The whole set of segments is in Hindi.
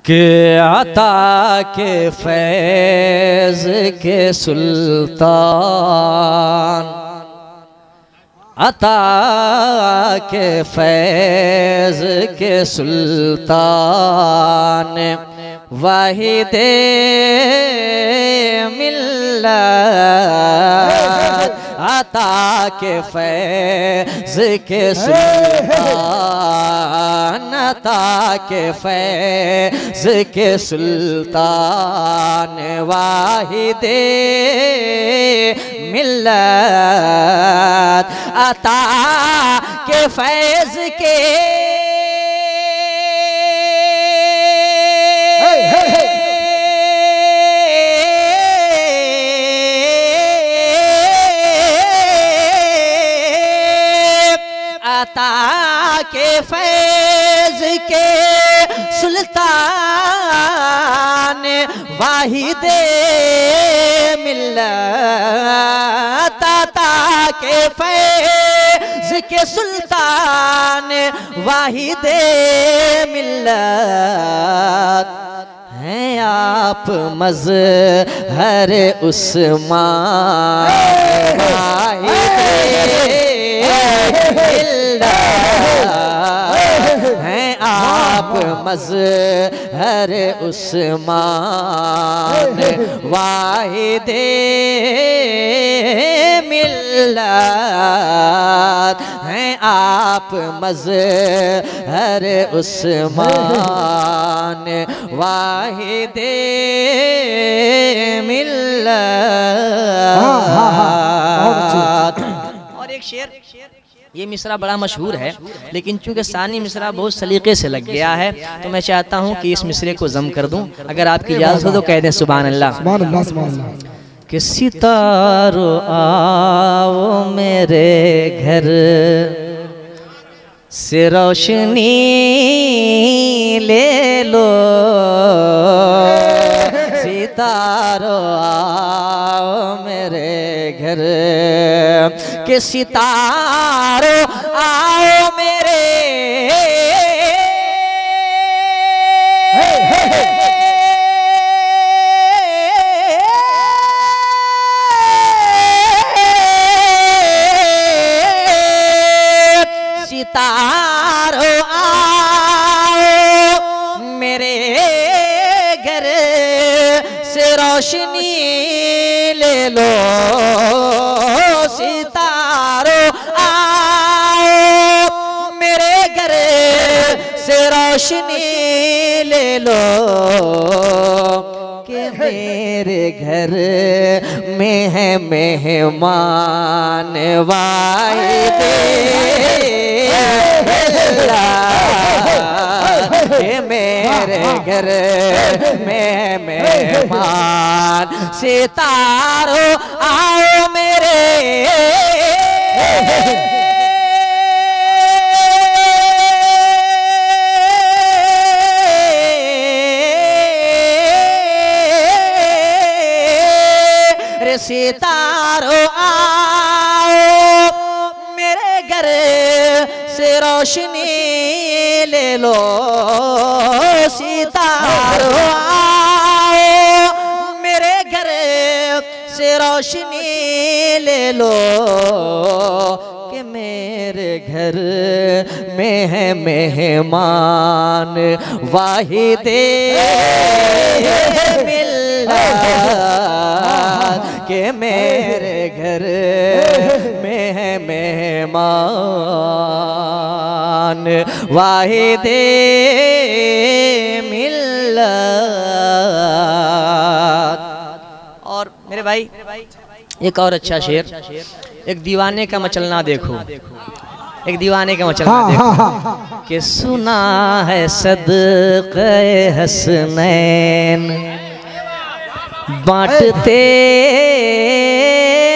के अता के फैज़ के सुल्तान, अता के फैज़ के सुल्तान, वाहिदे मिल्लत, अता के फैज़ के सुल्तान, अता के फैज़ के सुल्तान, वाहिदे मिल्लत, अता के फैज़ के अता के फैज़ के सुल्तान, वाहिदे मिल्लत, अता के फैज़ के सुल्तान, वाहिदे मिल्लत, हैं आप मज़हर उस्मान, हैं आप मज़हर उस्मान, वाहिदे मिल्लत, हैं आप मज़हर उस्मान, वाहिदे मिल्लत। और एक शेर, ये मिसरा बड़ा मशहूर है, लेकिन चूंकि सानी मिसरा बहुत सलीके से लग गया है तो मैं चाहता हूँ कि इस मिसरे को जम कर दूं। अगर आपकी इजाज़त हो तो कह दें सुभान अल्लाह। कि सितारों आओ मेरे घर से रोशनी ले लो, सितारों आओ मेरे घर के सितारों आओ मेरे, सितारों आओ मेरे घर से रोशनी ले लो, सितारों आओ मेरे घर से रोशनी ले लो, कि मेरे घर में है मेहमान, वाहिदे मिल्लत, मेरे घर में मेहमान, सितारों आओ मेरे, सितारों आओ मेरे घर से रोशनी ले लो, सितारों आओ मेरे घर से रोशनी ले लो, कि मेरे घर में है मेहमान, वाहिदे मिल्लत, कि मेरे घर में है मेहमान, वाहिदे मिल्लत। और मेरे भाई एक और अच्छा शेर, एक दीवाने का मचलना देखो, एक दीवाने का मचलना देखो, कि सुना है सदक़े हसनैन बांटते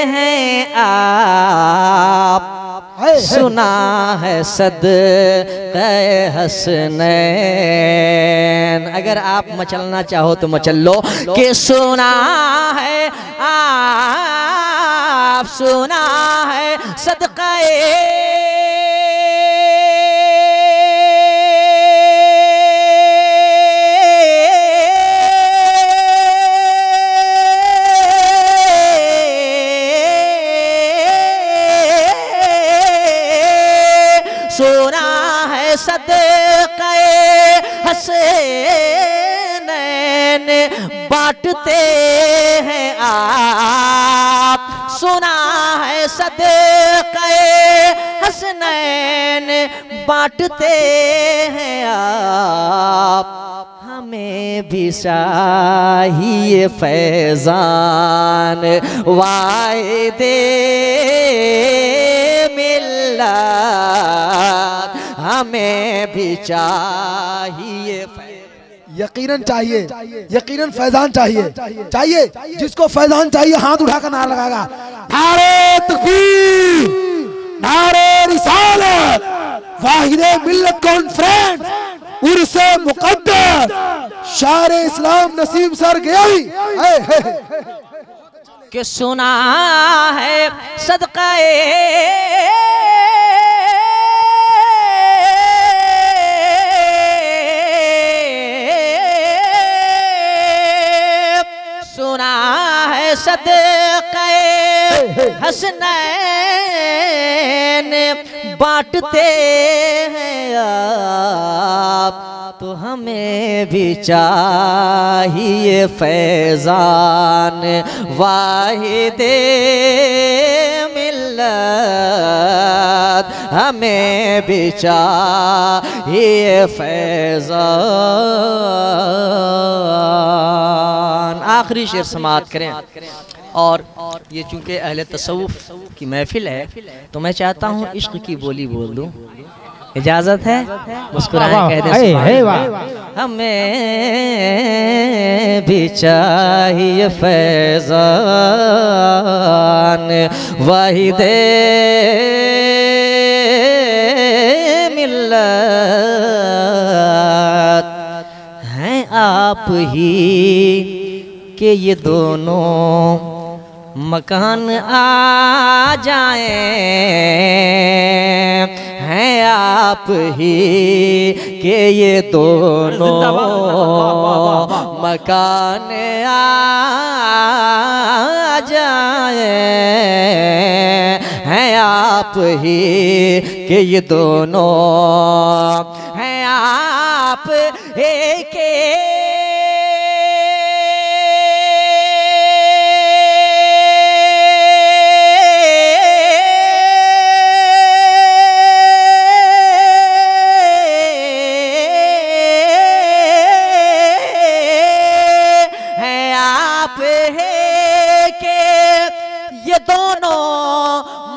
हैं आप, सुना है सदक़े हसनैन। अगर आप मचलना चाहो तो मचल लो, कि सुना है आप, सुना है सदक़े हसनैन बांटते हैं आप, सुना है सदक़े हसनैन बांटते हैं आप, हमें भी चाहिए फैज़ान वाहिदे मिल्लत, हमें भी चाहिए यकीनन चाहिए, यकीनन फैजान चाहिए, चाहिए जिसको फैजान चाहिए हाथ उठाकर नारा लगाएगा नारे तकबीर, नारे रिसालत, वाहिदे मिल्लत कॉन्फ्रेंस, उर्से मुक़द्दस, शायर इस्लाम नसीम सर गयावी कि सुना है सदक़े सदक़े हसनैन बांटते हैं आप, तो हमें भी चाहिए फैज़ान वाहिदे मिल्लत, हमें भी चाहिए फैज़ान। आखिरी शेर समाअत करें। और ये चूंकि अहले तसव्वुफ की महफिल है तो मैं चाहता हूँ इश्क की बोली बोल दूं, इजाजत है? मुस्कुराएं कह दें हमें भी चाहिए फैज़ान वाहिदे मिल्लत, हैं आप ही कि ये दोनों मकान आ जाएं, हैं आप ही कि ये दोनों मकान आ जाएं, हैं आप ही कि ये दोनों, हैं आप ही के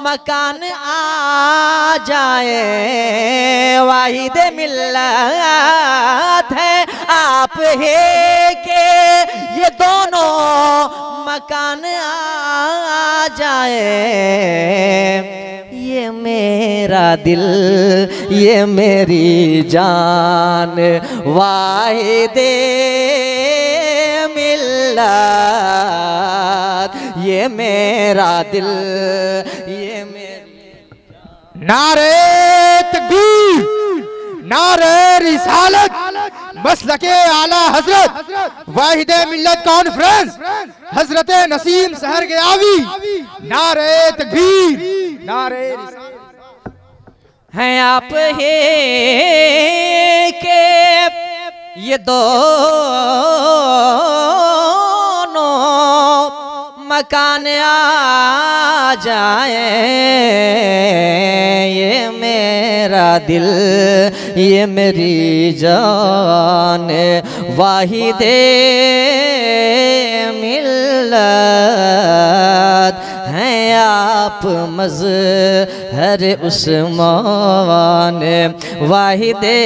मकान आ जाए, वाहिदे मिल्लत है आप है के ये दोनों मकान आ जाए, ये मेरा दिल ये मेरी जान वाहिदे मिल्लत, ये मेरा दिल ये मेरी। नारे तकबीर, नारे रिसालत, मसलके आला हजरत, वाहिदे मिल्लत कॉन्फ्रेंस, हजरत नसीम सहर गयावी, नारे तकबीर, नारे हैं आप है के ये दोनों मकान आ जाए, ये मेरा दिल ये मेरी जान वाहिदे मिल्लत, हैं आप मज़हर उस्मान वाहिदे